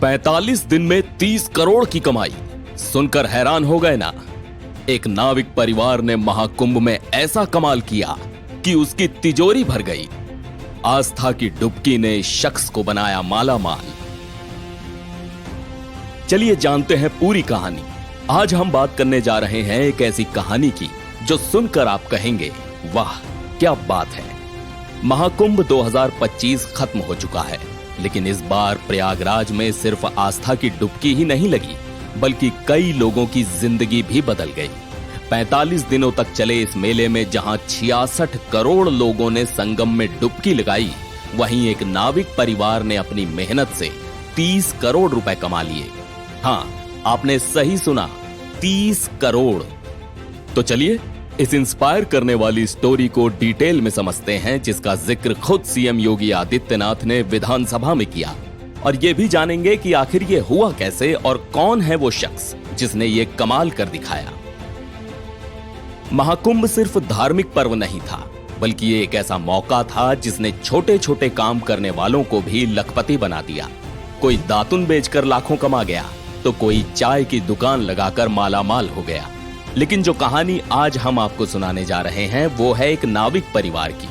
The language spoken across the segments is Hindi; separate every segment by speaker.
Speaker 1: 45 दिन में 30 करोड़ की कमाई सुनकर हैरान हो गए ना। एक नाविक परिवार ने महाकुंभ में ऐसा कमाल किया कि उसकी तिजोरी भर गई। आस्था की डुबकी ने इस शख्स को बनाया मालामाल। चलिए जानते हैं पूरी कहानी। आज हम बात करने जा रहे हैं एक ऐसी कहानी की जो सुनकर आप कहेंगे, वाह क्या बात है। महाकुंभ 2025 खत्म हो चुका है, लेकिन इस बार प्रयागराज में सिर्फ आस्था की डुबकी ही नहीं लगी, बल्कि कई लोगों की जिंदगी भी बदल गई। 45 दिनों तक चले इस मेले में जहां 66 करोड़ लोगों ने संगम में डुबकी लगाई, वहीं एक नाविक परिवार ने अपनी मेहनत से 30 करोड़ रुपए कमा लिए। हाँ, आपने सही सुना, 30 करोड़। तो चलिए इस इंस्पायर करने वाली स्टोरी को डिटेल में समझते हैं, जिसका जिक्र खुद सीएम योगी आदित्यनाथ ने विधानसभा में किया। और ये भी जानेंगे कि आखिर ये हुआ कैसे और कौन है वो शख्स जिसने ये कमाल कर दिखाया। महाकुंभ सिर्फ धार्मिक पर्व नहीं था, बल्कि ये एक ऐसा मौका था जिसने छोटे छोटे काम करने वालों को भी लखपति बना दिया। कोई दातुन बेचकर लाखों कमा गया, तो कोई चाय की दुकान लगाकर मालामाल हो गया। लेकिन जो कहानी आज हम आपको सुनाने जा रहे हैं वो है एक नाविक परिवार की,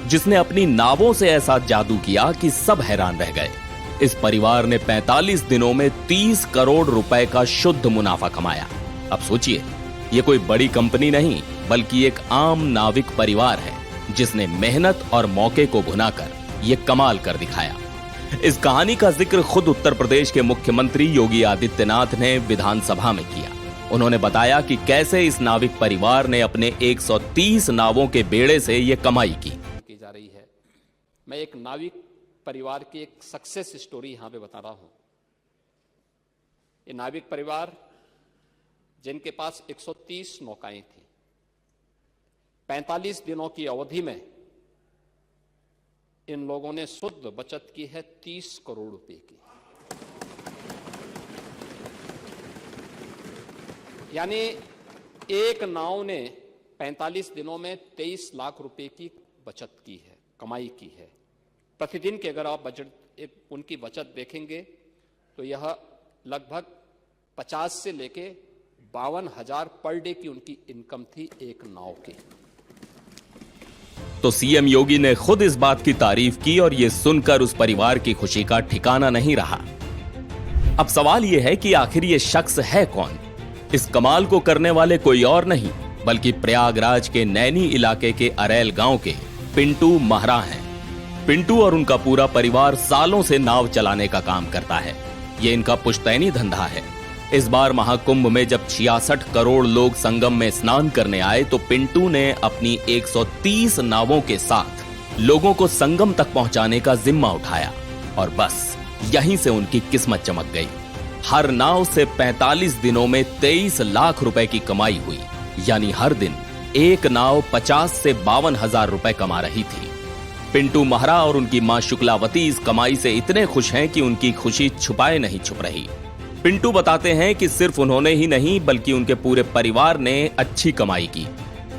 Speaker 1: जिसने अपनी नावों से ऐसा जादू किया कि सब हैरान रह गए। इस परिवार ने 45 दिनों में 30 करोड़ रुपए का शुद्ध मुनाफा कमाया। अब सोचिए, ये कोई बड़ी कंपनी नहीं, बल्कि एक आम नाविक परिवार है जिसने मेहनत और मौके को भुनाकर ये कमाल कर दिखाया। इस कहानी का जिक्र खुद उत्तर प्रदेश के मुख्यमंत्री योगी आदित्यनाथ ने विधानसभा में किया। उन्होंने बताया कि कैसे इस नाविक परिवार ने अपने 130 नावों के बेड़े से ये कमाई की
Speaker 2: जा रही है। मैं एक नाविक परिवार की एक सक्सेस स्टोरी यहां पे बता रहा हूं। ये नाविक परिवार जिनके पास 130 नौकाएं थी, 45 दिनों की अवधि में इन लोगों ने शुद्ध बचत की है 30 करोड़ रुपए की। यानी एक नाव ने 45 दिनों में 23 लाख रुपए की बचत की है, कमाई की है। प्रतिदिन के अगर आप उनकी बचत देखेंगे तो यह लगभग 50 से लेके 52,000 पर डे की उनकी इनकम थी एक नाव की।
Speaker 1: तो सीएम योगी ने खुद इस बात की तारीफ की और यह सुनकर उस परिवार की खुशी का ठिकाना नहीं रहा। अब सवाल यह है कि आखिर ये शख्स है कौन। इस कमाल को करने वाले कोई और नहीं, बल्कि प्रयागराज के नैनी इलाके के अरेल गांव के पिंटू महरा हैं। पिंटू और उनका पूरा परिवार सालों से नाव चलाने का काम करता है। ये इनका पुश्तैनी धंधा है। इस बार महाकुंभ में जब 66 करोड़ लोग संगम में स्नान करने आए, तो पिंटू ने अपनी 130 नावों के साथ लोगों को संगम तक पहुंचाने का जिम्मा उठाया। और बस यहीं से उनकी किस्मत चमक गई। हर नाव से 45 दिनों में 23 लाख रुपए की कमाई हुई। यानी हर दिन एक नाव 50 से 52,000 रुपए कमा रही थी। पिंटू महरा और उनकी मां शुक्लावती इस कमाई से इतने खुश हैं कि उनकी खुशी छुपाए नहीं छुप रही। पिंटू बताते हैं कि सिर्फ उन्होंने ही नहीं, बल्कि उनके पूरे परिवार ने अच्छी कमाई की।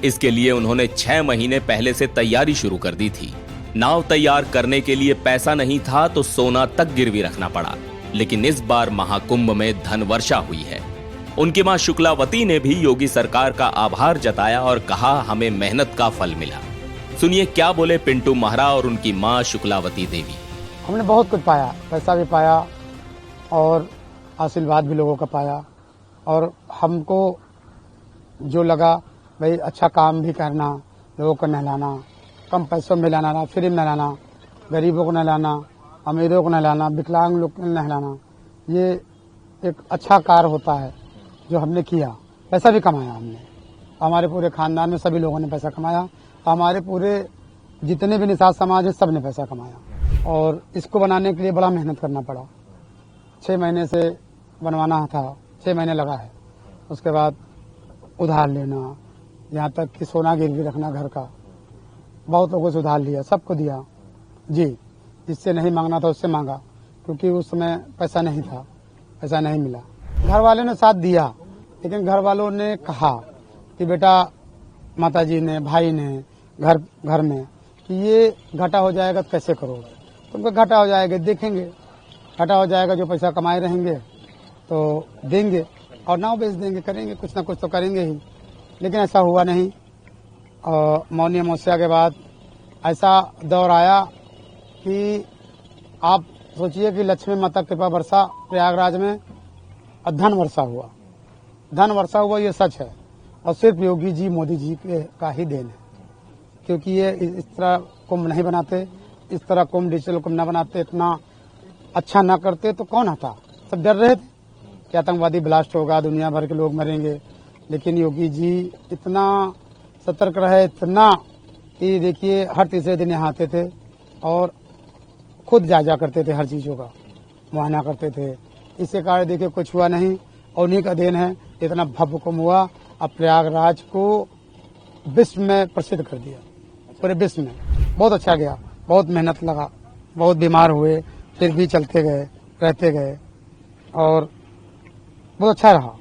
Speaker 1: इसके लिए उन्होंने 6 महीने पहले से तैयारी शुरू कर दी थी। नाव तैयार करने के लिए पैसा नहीं था तो सोना तक गिरवी रखना पड़ा। लेकिन इस बार महाकुंभ में धन वर्षा हुई है। उनकी मां शुक्लावती ने भी योगी सरकार का आभार जताया और कहा, हमें मेहनत का फल मिला। सुनिए क्या बोले पिंटू महरा और उनकी मां शुक्लावती देवी।
Speaker 3: हमने बहुत कुछ पाया, पैसा भी पाया और आशीर्वाद भी लोगों का पाया। और हमको जो लगा भाई अच्छा काम भी करना, लोगों को नहलाना, कम पैसों में नहलाना, फ्री में नहलाना, गरीबों को नहलाना, अमीरों को नहलाना, विकलांग लोग को नहलाना, ये एक अच्छा कार्य होता है जो हमने किया। पैसा भी कमाया हमने, हमारे पूरे खानदान में सभी लोगों ने पैसा कमाया। हमारे पूरे जितने भी निषाद समाज है सब ने पैसा कमाया। और इसको बनाने के लिए बड़ा मेहनत करना पड़ा। 6 महीने से बनवाना था, 6 महीने लगा है। उसके बाद उधार लेना, यहाँ तक कि सोना गिरवी रखना घर का। बहुत लोगों से उधार लिया, सबको दिया जी। जिससे नहीं मांगना था उससे मांगा, क्योंकि उस समय पैसा नहीं था, पैसा नहीं मिला। घर वालों ने साथ दिया, लेकिन घर वालों ने कहा कि बेटा, माताजी ने, भाई ने घर में कि ये घाटा हो जाएगा तो कैसे करोगे, तुमको घाटा हो जाएगा, देखेंगे घाटा हो जाएगा, जो पैसा कमाए रहेंगे तो देंगे और नाव बेच देंगे, करेंगे कुछ ना कुछ तो करेंगे ही, लेकिन ऐसा हुआ नहीं। और मौनी अमावस्या के बाद ऐसा दौर आया कि आप सोचिए कि लक्ष्मी माता कृपा वर्षा प्रयागराज में धन वर्षा हुआ, धन वर्षा हुआ, ये सच है और सिर्फ योगी जी मोदी जी का ही देन है, क्योंकि ये इस तरह कुंभ नहीं बनाते, इस तरह कुंभ डिजिटल कुंभ न बनाते, इतना अच्छा ना करते तो कौन आता। सब डर रहे थे कि आतंकवादी ब्लास्ट होगा, दुनिया भर के लोग मरेंगे, लेकिन योगी जी इतना सतर्क रहे, इतना कि देखिए हर तीसरे दिन यहाँ आते थे और खुद जायजा करते थे, हर चीज़ों का मुआयना करते थे। इसके कारण देखिए कुछ हुआ नहीं और उन्हीं का देन है, इतना भव्य कुंभ हुआ। अब प्रयागराज को विश्व में प्रसिद्ध कर दिया, पूरे विश्व में। बहुत अच्छा गया, बहुत मेहनत लगा, बहुत बीमार हुए, फिर भी चलते गए, रहते गए और बहुत अच्छा रहा।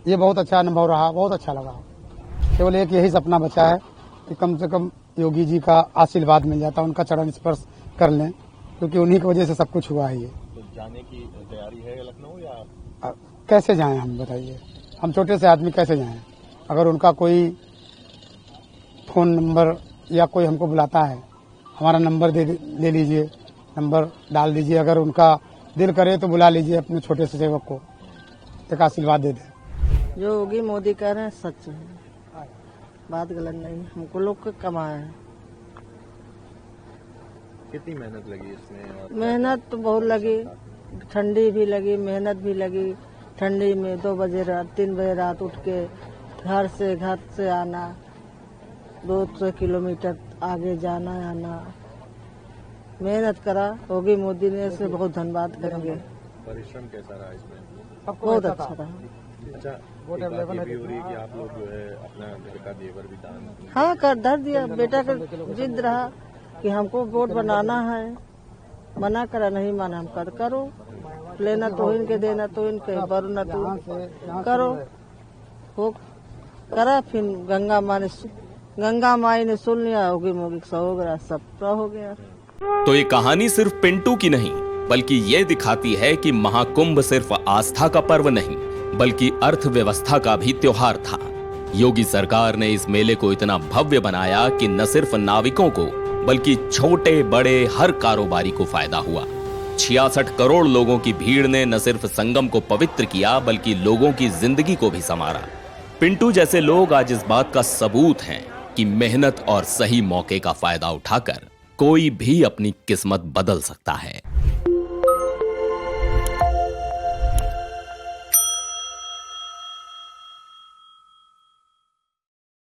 Speaker 3: ये बहुत अच्छा अनुभव रहा, बहुत अच्छा लगा। केवल एक यही सपना बचा है कि कम से कम योगी जी का आशीर्वाद मिल जाता, उनका चरण स्पर्श कर लें, क्योंकि उन्हीं की वजह से सब कुछ हुआ है। ये
Speaker 4: तो जाने की तैयारी है लखनऊ या
Speaker 3: कैसे जाएं हम बताइए, हम छोटे से आदमी कैसे जाएं? अगर उनका कोई फोन नंबर या कोई हमको बुलाता है, हमारा नंबर ले लीजिए, नंबर डाल दीजिए, अगर उनका दिल करे तो बुला लीजिए अपने छोटे से सेवक को, एक आशीर्वाद दे दें।
Speaker 5: जो योगी मोदी कह रहे हैं सच है, बात गलत नहीं, हमको लोग को कमाया है।
Speaker 4: कितनी मेहनत लगी इसमें? और
Speaker 5: मेहनत तो बहुत लगी, ठंडी भी लगी, मेहनत भी लगी। ठंडी में 2 बजे रात 3 बजे रात उठ के घर से आना, 200 किलोमीटर आगे जाना आना, मेहनत करा। योगी मोदी ने से बहुत धन्यवाद करेंगे।
Speaker 4: परिश्रम कैसा रहा इसमें?
Speaker 5: बहुत अच्छा रहा।
Speaker 4: अच्छा, एक बात ये भी हो रही है कि आप लोग जो है अपना घर का जेवर भी दान।
Speaker 5: हाँ कर धर दिया, बेटा का जिद रहा कि हमको वोट बनाना है, मना करा, नहीं माना, हम कर करो, लेना तो इनके, देना तो इनके, बरू न तो करो हो करा। फिर गंगा माई ने सुन लिया, होगी मोगी सब हो गया, सब हो गया।
Speaker 1: तो ये कहानी सिर्फ पिंटू की नहीं, बल्कि ये दिखाती है कि महाकुंभ सिर्फ आस्था का पर्व नहीं, बल्कि अर्थव्यवस्था का भी त्योहार था। योगी सरकार ने इस मेले को इतना भव्य बनाया कि न सिर्फ नाविकों को, बल्कि छोटे बड़े हर कारोबारी को फायदा हुआ। 66 करोड़ लोगों की भीड़ ने न सिर्फ संगम को पवित्र किया, बल्कि लोगों की जिंदगी को भी संवारा। पिंटू जैसे लोग आज इस बात का सबूत हैं कि मेहनत और सही मौके का फायदा उठाकर कोई भी अपनी किस्मत बदल सकता है।